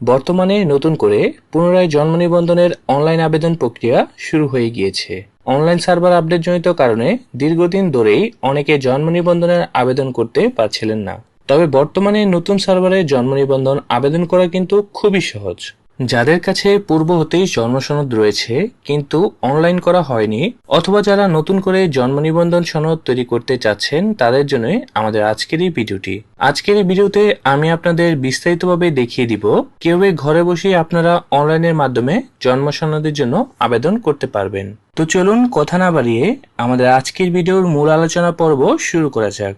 বর্তমানে নতুন করে পুনরায় জন্ম নিবন্ধনের অনলাইন আবেদন প্রক্রিয়া শুরু হয়ে গিয়েছে। অনলাইন সার্ভার আপডেটজনিত কারণে দীর্ঘদিন ধরেই অনেকে জন্ম নিবন্ধনের আবেদন করতে পারছিলেন না। তবে বর্তমানে নতুন সার্ভারে জন্ম নিবন্ধন আবেদন করা কিন্তু খুবই সহজ। যাদের কাছে পূর্ব হতেই জন্ম সনদ রয়েছে কিন্তু অনলাইন করা হয়নি, অথবা যারা নতুন করে জন্ম নিবন্ধন সনদ তৈরি করতে চাচ্ছেন, তাদের জন্য আমাদের আজকের এই ভিডিওটি। আজকের এই ভিডিওতে আমি আপনাদের বিস্তারিতভাবে দেখিয়ে দিব কিভাবে ঘরে বসে আপনারা অনলাইনের মাধ্যমে জন্ম সনদের জন্য আবেদন করতে পারবেন। তো চলুন কথা না বাড়িয়ে আমাদের আজকের ভিডিওর মূল আলোচনা পর্ব শুরু করা যাক।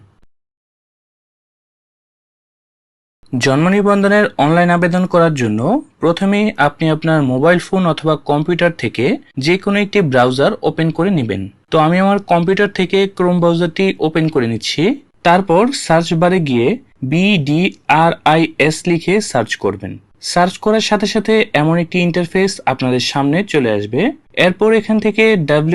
জন্ম নিবন্ধনের অনলাইন আবেদন করার জন্য প্রথমে আপনি আপনার মোবাইল ফোন অথবা কম্পিউটার থেকে যে কোনো একটি ব্রাউজার ওপেন করে নেবেন। তো আমি আমার কম্পিউটার থেকে ক্রোম ব্রাউজারটি ওপেন করে নিচ্ছি। তারপর সার্চ বারে গিয়ে BDRIS লিখে সার্চ করবেন। সার্চ করার সাথে সাথে এমন একটি ইন্টারফেস আপনাদের সামনে চলে আসবে। এরপর এখান থেকে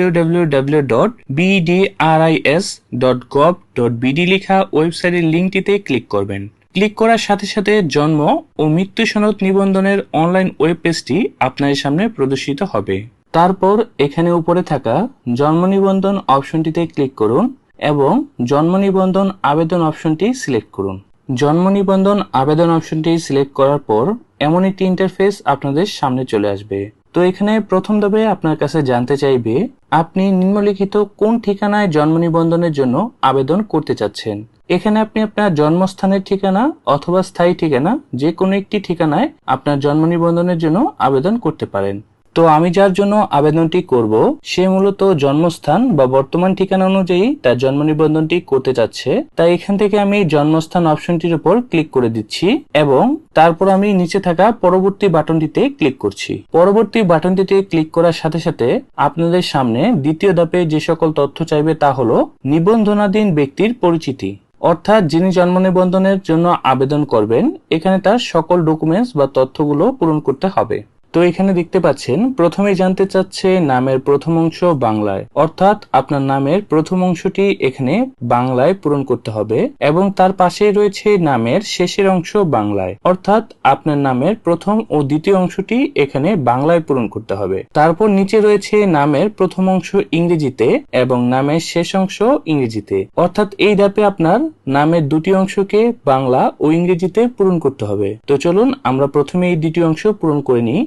www.bdris.gov.bd লেখা ওয়েবসাইটের লিঙ্কটিতে ক্লিক করবেন। ক্লিক করার সাথে সাথে জন্ম ও মৃত্যু সনদ নিবন্ধনের অনলাইন ওয়েব পেজটি আপনার সামনে প্রদর্শিত হবে। তারপর এখানে উপরে থাকা জন্ম নিবন্ধন অপশনটিতে ক্লিক করুন এবং জন্ম নিবন্ধন আবেদন অপশনটি সিলেক্ট করুন। জন্ম নিবন্ধন আবেদন অপশনটি সিলেক্ট করার পর এমন একটি ইন্টারফেস আপনাদের সামনে চলে আসবে। তো এখানে প্রথম ধাপে আপনার কাছে জানতে চাইবে আপনি নিম্নলিখিত কোন ঠিকানায় জন্ম নিবন্ধনের জন্য আবেদন করতে চাচ্ছেন। এখানে আপনি আপনার জন্মস্থানের ঠিকানা অথবা স্থায়ী ঠিকানা যে কোনো একটি ঠিকানায় আপনার জন্ম নিবন্ধনের জন্য আবেদন করতে পারেন। তো আমি যার জন্য আবেদনটি করব সে মূলত জন্মস্থান বা বর্তমান ঠিকানা অনুযায়ী তার জন্ম নিবন্ধনটি করতে চাচ্ছে, তাই এখান থেকে আমি জন্মস্থান অপশনটির উপর ক্লিক করে দিচ্ছি এবং তারপর আমি নিচে থাকা পরবর্তী বাটনটিতে ক্লিক করছি। পরবর্তী বাটনটিতে ক্লিক করার সাথে সাথে আপনাদের সামনে দ্বিতীয় ধাপে যে সকল তথ্য চাইবে তা হলো নিবন্ধনাধীন ব্যক্তির পরিচিতি, অর্থাৎ যিনি জন্ম নিবন্ধনের জন্য আবেদন করবেন এখানে তার সকল ডকুমেন্টস বা তথ্যগুলো পূরণ করতে হবে। তো এখানে দেখতে পাচ্ছেন প্রথমে জানতে চাচ্ছে নামের প্রথম অংশ বাংলায়, অর্থাৎ আপনার নামের প্রথম অংশটি এখানে বাংলায় পূরণ করতে হবে এবং তার পাশে রয়েছে নামের শেষের অংশ বাংলায়, অর্থাৎ আপনার নামের প্রথম ও দ্বিতীয় অংশটি এখানে বাংলায় পূরণ করতে হবে। তারপর নিচে রয়েছে নামের প্রথম অংশ ইংরেজিতে এবং নামের শেষ অংশ ইংরেজিতে, অর্থাৎ এই ধাপে আপনার নামের দুটি অংশকে বাংলা ও ইংরেজিতে পূরণ করতে হবে। তো চলুন আমরা প্রথমে এই দুটি অংশ পূরণ করে নিই।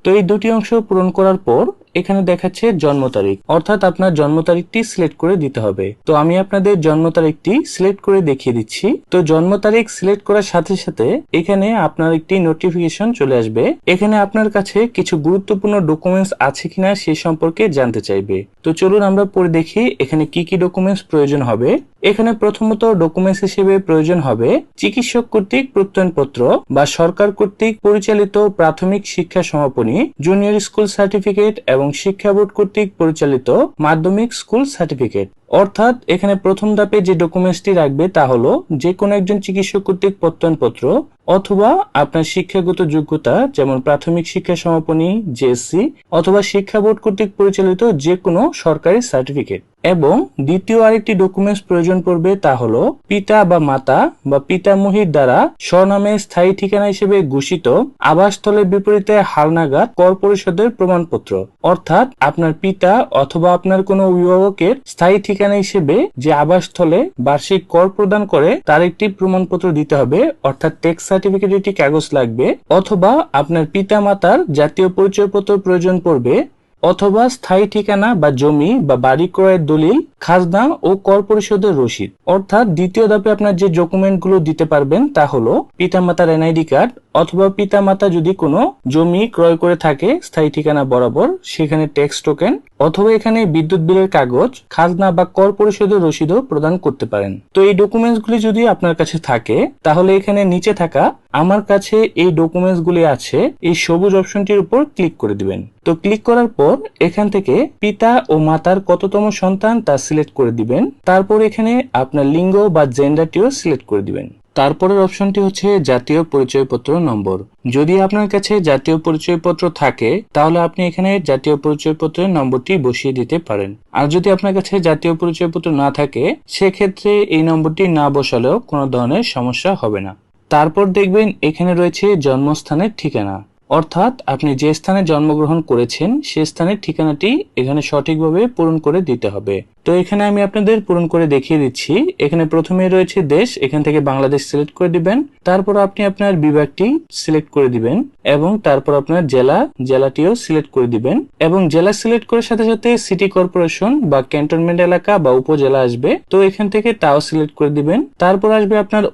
তো এই দুটি অংশ পূরণ করার পর এখানে দেখাচ্ছে জন্ম তারিখ, অর্থাৎ আপনার জন্ম তারিখটি সিলেক্ট করে দিতে হবে। তো আমি আপনাদের জন্ম তারিখটি সিলেক্ট করে দেখিয়ে দিচ্ছি। তো জন্ম তারিখ সিলেক্ট করার সাথে সাথে এখানে আপনার একটি নোটিফিকেশন চলে আসবে। এখানে আপনার কাছে কিছু গুরুত্বপূর্ণ ডকুমেন্টস আছে কিনা সে সম্পর্কে জানতে চাইবে। তো চলুন আমরা পড়ে দেখি এখানে কি কি ডকুমেন্টস প্রয়োজন হবে। এখানে প্রথমত ডকুমেন্টস হিসেবে প্রয়োজন হবে চিকিৎসক কর্তৃক প্রত্যয়নপত্র বা সরকার কর্তৃক পরিচালিত প্রাথমিক শিক্ষা সমাপনী, জুনিয়র স্কুল সার্টিফিকেট এবং শিক্ষা বোর্ড কর্তৃক পরিচালিত মাধ্যমিক স্কুল সার্টিফিকেট। অর্থাৎ এখানে প্রথম ধাপে যে ডকুমেন্টসটি রাখবে তা হলো যে কোনো একজন চিকিৎসক কর্তৃক প্রত্যয়নপত্র অথবা আপনার শিক্ষাগত যোগ্যতা যেমন প্রাথমিক শিক্ষা সমাপনী জেএসসি অথবা শিক্ষা বোর্ড কর্তৃক পরিচালিত যে কোনো সরকারি সার্টিফিকেট। এবং দ্বিতীয় আরেকটি ডকুমেন্টস প্রয়োজন পড়বে তা হলো পিতা বা মাতা বা পিতামহীর দ্বারা স্বনামে স্থায়ী ঠিকানা হিসেবে ঘোষিত আবাসস্থলের বিপরীতে হালনাগাদ কর পরিশোধের প্রমাণপত্র, অর্থাৎ আপনার পিতা অথবা আপনার কোনো অভিভাবকের স্থায়ী ঠিকানা হিসেবে যে আবাসস্থলে বার্ষিক কর প্রদান করে তার একটি প্রমাণপত্র দিতে হবে, অর্থাৎ ট্যাক্স সার্টিফিকেট একটি কাগজ লাগবে। অথবা আপনার পিতা মাতার জাতীয় পরিচয়পত্র প্রয়োজন পড়বে, অথবা স্থায়ী ঠিকানা বা জমি বা বাড়ি ক্রয়ের দলিল, খাজনা ও কর পরিশোধের রসিদ। অর্থাৎ দ্বিতীয় ধাপে আপনার যে ডকুমেন্টগুলো দিতে পারবেন তা হলো পিতামাতার এনআইডি কার্ড, অথবা পিতামাতা যদি কোনো জমি ক্রয় করে থাকে স্থায়ী ঠিকানা বরাবর সেখানে ট্যাক্স টোকেন, অথবা এখানে বিদ্যুৎ বিলের কাগজ, খাজনা বা কর পরিশোধের রসিদও প্রদান করতে পারেন। তো এই ডকুমেন্টসগুলি যদি আপনার কাছে থাকে তাহলে এখানে নিচে থাকা আমার কাছে এই ডকুমেন্টসগুলি আছে এই সবুজ অপশনটির উপর ক্লিক করে দিবেন। তো ক্লিক করার পর এখান থেকে পিতা ও মাতার কততম সন্তান তা সিলেক্ট করে দিবেন। তারপর এখানে আপনার লিঙ্গ বা জেন্ডারটিও সিলেক্ট করে দিবেন। তারপরের অপশনটি হচ্ছে জাতীয় পরিচয়পত্র নম্বর। যদি আপনার কাছে জাতীয় পরিচয়পত্র থাকে তাহলে আপনি এখানে জাতীয় পরিচয়পত্রের নম্বরটি বসিয়ে দিতে পারেন। আর যদি আপনার কাছে জাতীয় পরিচয়পত্র না থাকে সেক্ষেত্রে এই নম্বরটি না বসালেও কোনো ধরনের সমস্যা হবে না। তারপর দেখবেন এখানে রয়েছে জন্মস্থানের ঠিকানা, অর্থাৎ আপনি যে স্থানে জন্মগ্রহণ করেছেন সে স্থানের ঠিকানাটি এখানে সঠিকভাবে পূরণ করে দিতে হবে। তো এখানে আমি আপনাদের পূরণ করে দেখিয়ে দিচ্ছি। এখানে প্রথমে রয়েছে দেশ, এখান থেকে বাংলাদেশ সিলেক্ট করে দিবেন। তারপর আপনি আপনার বিভাগটি সিলেক্ট করে দিবেন এবং তারপর আপনার জেলাটিও সিলেক্ট করে দিবেন এবং জেলা সিলেক্ট করার সাথে সাথে সিটি কর্পোরেশন বা ক্যান্টনমেন্ট এলাকা বা উপজেলা আসবে, তো এখান থেকে তাও সিলেক্ট করে দিবেন। তারপর আসবে আপনার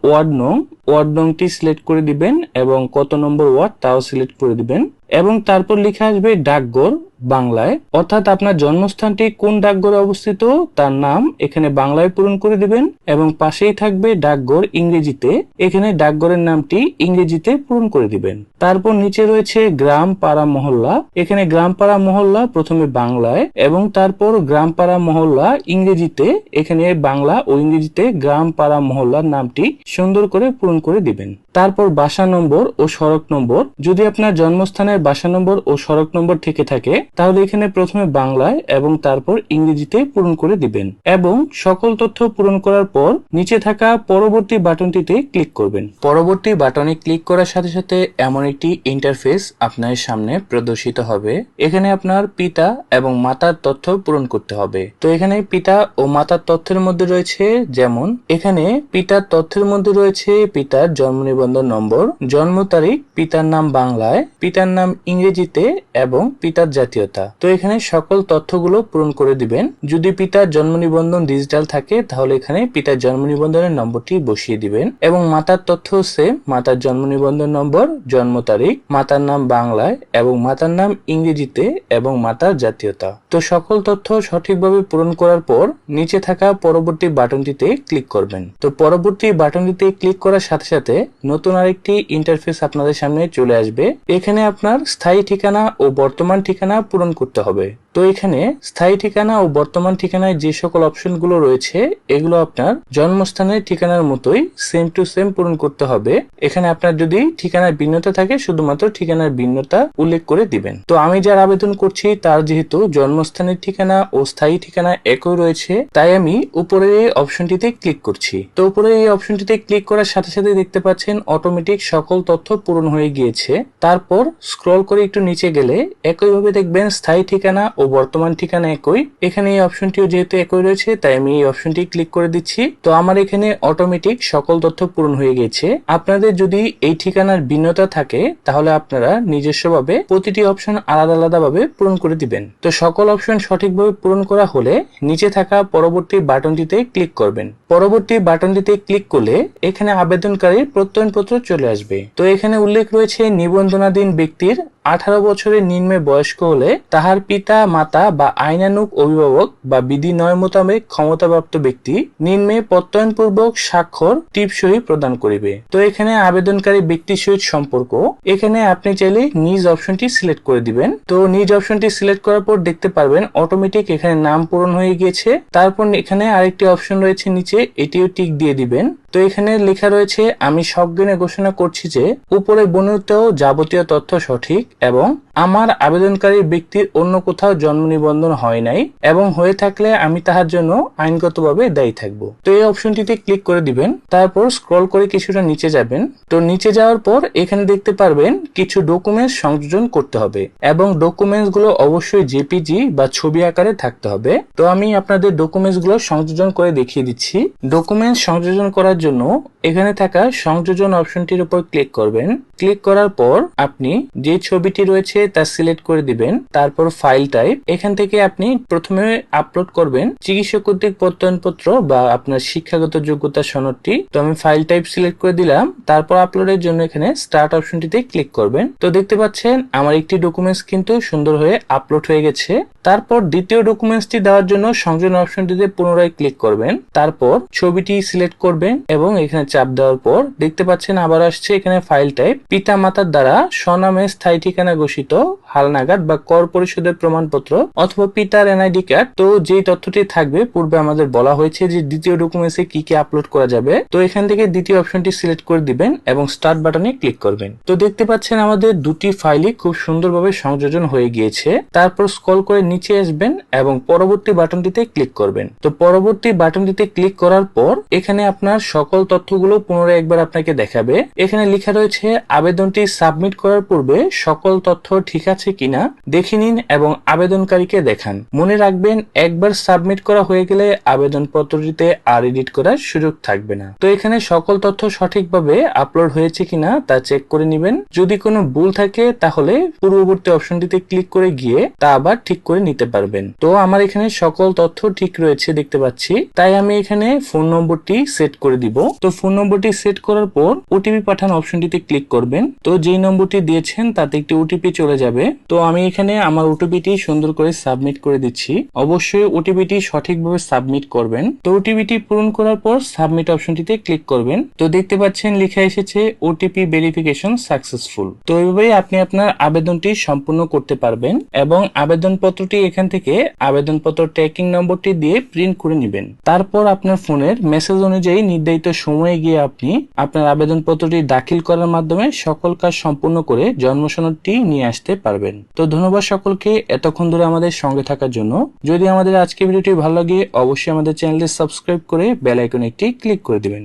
ওয়ার্ড নংটি সিলেক্ট করে দিবেন এবং কত নম্বর ওয়ার্ড তাও সিলেক্ট করে দিবেন এবং তারপর লেখা আসবে ডাকঘর বাংলায়, অর্থাৎ আপনার জন্মস্থানটি কোন ডাকঘরে অবস্থিত তার নাম এখানে বাংলায় পূরণ করে দিবেন এবং পাশেই থাকবে ডাকঘর ইংরেজিতে, এখানে ডাকঘরের নামটি ইংরেজিতে পূরণ করে দিবেন। তারপর নিচে রয়েছে গ্রাম পাড়া মহল্লা, এখানে গ্রাম পাড়া মহল্লা প্রথমে বাংলায় এবং তারপর গ্রাম পাড়া মহল্লা ইংরেজিতে, এখানে বাংলা ও ইংরেজিতে গ্রাম পাড়া মহল্লার নামটি সুন্দর করে পূরণ করে দিবেন। তারপর বাসা নম্বর ও সড়ক নম্বর, যদি আপনার জন্মস্থানের বাসা নম্বর ও সড়ক নম্বর থেকে থাকে তাহলে এখানে প্রথমে বাংলায় এবং তারপর ইংরেজিতে পূরণ করে দিবেন এবং সকল তথ্য পূরণ করার পর নিচে থাকা পরবর্তী বাটনটিতে ক্লিক করবেন। পরবর্তী বাটনে ক্লিক করার সাথে সাথে এমন একটি ইন্টারফেস আপনার সামনে প্রদর্শিত হবে। এখানে আপনার পিতা এবং মাতার তথ্য পূরণ করতে হবে। তো এখানে পিতা ও মাতার তথ্যের মধ্যে রয়েছে, যেমন এখানে পিতার তথ্যের মধ্যে রয়েছে পিতার জন্ম নিবন্ধন নম্বর, জন্ম তারিখ, পিতার নাম বাংলায়, পিতার নাম ইংরেজিতে এবং পিতার জাতীয়তা। তো এখানে সকল তথ্যগুলো পূরণ করে দিবেন। যদি পিতার জন্ম নিবন্ধন ডিজিটাল থাকে তাহলে এখানে পিতার জন্ম নিবন্ধনের নম্বরটি বসিয়ে দিবেন এবং মাতার তথ্য সেম, মাতার জন্ম নিবন্ধন নম্বর, জন্ম তারিখ, মাতার নাম বাংলায় এবং মাতার নাম ইংরেজিতে এবং মাতার জাতীয়তা। তো সকল তথ্য সঠিকভাবে পূরণ করার পর নিচে থাকা পরবর্তী বাটনটিতে ক্লিক করবেন। তো পরবর্তী বাটনটিতে ক্লিক করার সাথে সাথে নতুন আরেকটি ইন্টারফেস আপনাদের সামনে চলে আসবে। এখানে আপনার স্থায়ী ঠিকানা ও বর্তমান ঠিকানা পূরণ করতে হবে। তো এখানে স্থায়ী ঠিকানা ও বর্তমান ঠিকানায় যে সকল অপশনগুলো রয়েছে এগুলো আপনার জন্মস্থানের ঠিকানার মতোই সেম টু সেম পূরণ করতে হবে। এখানে আপনার যদি ঠিকানার ভিন্নতা থাকে শুধুমাত্র ঠিকানার ভিন্নতা উল্লেখ করে দিবেন। তো আমি যার আবেদন করছি তার যেহেতু জন্মস্থানের ঠিকানা ও স্থায়ী ঠিকানা একই রয়েছে তাই আমি উপরের এই অপশনটিতে ক্লিক করছি। তো উপরের এই অপশনটিতে ক্লিক করার সাথে সাথে দেখতে পাচ্ছেন অটোমেটিক সকল তথ্য পূরণ হয়ে গিয়েছে। তারপর স্ক্রল করে একটু নিচে গেলে একইভাবে দেখবেন স্থায়ী ঠিকানা ও বর্তমান ঠিকানা একই, এখানে এই অপশনটিও যেহেতু একই রয়েছে তাই আমি এই অপশনটি ক্লিক করে দিচ্ছি। তো আমার এখানে অটোমেটিক সকল তথ্য পূরণ হয়ে গেছে। আপনাদের যদি এই ঠিকানার ভিন্নতা থাকে তাহলে আপনারা নিজস্বভাবে প্রতিটি অপশন আলাদা আলাদা ভাবে পূরণ করে দিবেন। তো সকল অপশন সঠিকভাবে পূরণ করা হলে নিচে থাকা পরবর্তী বাটনটিতে ক্লিক করবেন। পরবর্তী বাটনটিতে ক্লিক করলে এখানে আবেদনকারীর প্রত্যয়নপত্র চলে আসবে। তো এখানে উল্লেখ রয়েছে নিবন্ধনাধীন ব্যক্তির 18 বছরের নিম্নে বয়স্ক হলে তাহার পিতা মাতা বা আইনানুগ অভিভাবক বা বিধি নয় মোতাবেক ক্ষমতাপ্রাপ্ত ব্যক্তি নিম্নে প্রত্যয়নপূর্বক স্বাক্ষর টিপসই প্রদান করিবে। তো এখানে আবেদনকারী ব্যক্তির সহিত সম্পর্ক, এখানে আপনি চাইলে নিজ অপশনটি সিলেক্ট করে দিবেন। তো নিজ অপশনটি সিলেক্ট করার পর দেখতে পারবেন অটোমেটিক এখানে নাম পূরণ হয়ে গিয়েছে। তারপর এখানে আরেকটি অপশন রয়েছে নিচে, এটিও টিক দিয়ে দিবেন। তো এখানে লেখা রয়েছে আমি সজ্ঞানে ঘোষণা করছি যে উপরে বর্ণিত যাবতীয় তথ্য সঠিক এবং আমার আবেদনকারী ব্যক্তির অন্য কোথাও জন্ম নিবন্ধন হয় নাই এবং হয়ে থাকলে আমি তাহার জন্য আইনগতভাবে দায়ী থাকবো। তো এই অপশনটিতে ক্লিক করে দিবেন। তারপর স্ক্রল করে কিছুটা নিচে যাবেন। তো নিচে যাওয়ার পর এখানে দেখতে পারবেন কিছু ডকুমেন্টস সংযোজন করতে হবে এবং ডকুমেন্টস গুলো অবশ্যই জেপিজি বা ছবি আকারে থাকতে হবে। তো আমি আপনাদের ডকুমেন্টস গুলো সংযোজন করে দেখিয়ে দিচ্ছি। ডকুমেন্টস সংযোজন করার জন্য এখানে থাকা সংযোজন অপশনটির উপর ক্লিক করবেন। ক্লিক করার পর আপনি যে ছবিটি রয়েছে তা সিলেক্ট করে দিবেন। তারপর ফাইল টাইপ, এখান থেকে আপনি প্রথমে আপলোড করবেন চিকিৎসক কর্তৃক প্রত্যয়নপত্র বা আপনার শিক্ষাগত যোগ্যতা সনদটি। তো আমি ফাইল টাইপ সিলেক্ট করে দিলাম। তারপর আপলোডের জন্য এখানে স্টার্ট অপশনটিতে ক্লিক করবেন। তো দেখতে পাচ্ছেন আমার একটি ডকুমেন্টস কিন্তু সুন্দর হয়ে আপলোড হয়ে গেছে। তারপর দ্বিতীয় ডকুমেন্টসটি দেওয়ার জন্য সংযোজন অপশনটিতে পুনরায় ক্লিক করবেন। তারপর ছবিটি সিলেক্ট করবেন এবং এখানে চাপ দেওয়ার পর দেখতে পাচ্ছেন আবার আসছে এখানে ফাইল টাইপ, পিতা মাতার দ্বারা স্বনামে স্থায়ী ঠিকানা ঘোষিত হালনাগাদ বা কর পরিশোধের প্রমাণপত্র অথবা পিতার এনআইডি কার্ড। তো যে তথ্যটি থাকবে পূর্বে আমাদের বলা হয়েছে যে দ্বিতীয় ডকুমেন্টসে কি কি আপলোড করা যাবে। তো এখান থেকে দ্বিতীয় অপশনটি সিলেক্ট করে দিবেন এবং স্টার্ট বাটনে ক্লিক করবেন। তো দেখতে পাচ্ছেন আমাদের দুটি ফাইলই খুব সুন্দরভাবে সংযোজন হয়ে গিয়েছে। তারপর স্ক্রল করে নিচে আসবেন এবং পরবর্তী বাটনটিতে ক্লিক করবেন। তো পরবর্তী বাটনটিতে ক্লিক করার পর এখানে আপনার সকল তথ্যগুলো পুনরায় একবার আপনাকে দেখাবে। এখানে লেখা রয়েছে আবেদনটি সাবমিট করার পূর্বে সকল তথ্য ঠিক আছে কিনা দেখে নিন এবং আবেদনকারীকে দেখান। মনে রাখবেন একবার সাবমিট করা হয়ে গেলে আবেদনপত্রটিতে আর এডিট করার সুযোগ থাকবে না। তো এখানে সকল তথ্য সঠিকভাবে আপলোড হয়েছে কিনা তা চেক করে নেবেন। যদি কোনো ভুল থাকে তাহলে পূর্ববর্তী অপশনটিতে ক্লিক করে গিয়ে তা আবার ঠিক করে নিতে পারবেন। তো আমার এখানে সকল তথ্য ঠিক রয়েছে দেখতে পাচ্ছি, তাই আমি এখানে ফোন নম্বরটি সেট করে দিব। তো ফোন নম্বরটি সেট করার পর ওটিপি পাঠান অপশনটিতে ক্লিক করবেন। তো যেই নম্বরটি দিয়েছেন তাতে একটি ওটিপি চলে যাবে। তো আমি এখানে আমার ওটিপিটি সুন্দর করে সাবমিট করে দিচ্ছি। অবশ্যই ওটিপিটি সঠিকভাবে সাবমিট করবেন। তো ওটিপিটি পূরণ করার পর সাবমিট অপশনটিতে ক্লিক করবেন। তো দেখতে পাচ্ছেন লেখা এসেছে ওটিপি ভেরিফিকেশন সাকসেসফুল। তো এইভাবেই আপনি আপনার আবেদনটি সম্পূর্ণ করতে পারবেন এবং আবেদনপত্রটি এখান থেকে আবেদনপত্র ট্র্যাকিং নম্বরটি দিয়ে প্রিন্ট করে নেবেন। তারপর আপনার ফোনের মেসেজ অনুযায়ী নির্ধারিত সময়ে গিয়ে আপনি আপনার আবেদনপত্রটি দাখিল করার মাধ্যমে সকল কাজ সম্পূর্ণ করে জন্ম সনদটি নিয়ে আসতে পারবেন। তো ধন্যবাদ সকলকে এতক্ষণ ধরে আমাদের সঙ্গে থাকার জন্য। যদি আমাদের আজকের ভিডিওটি ভালো লাগে অবশ্যই আমাদের চ্যানেলটি সাবস্ক্রাইব করে বেল আইকনে একটি ক্লিক করে দিবেন।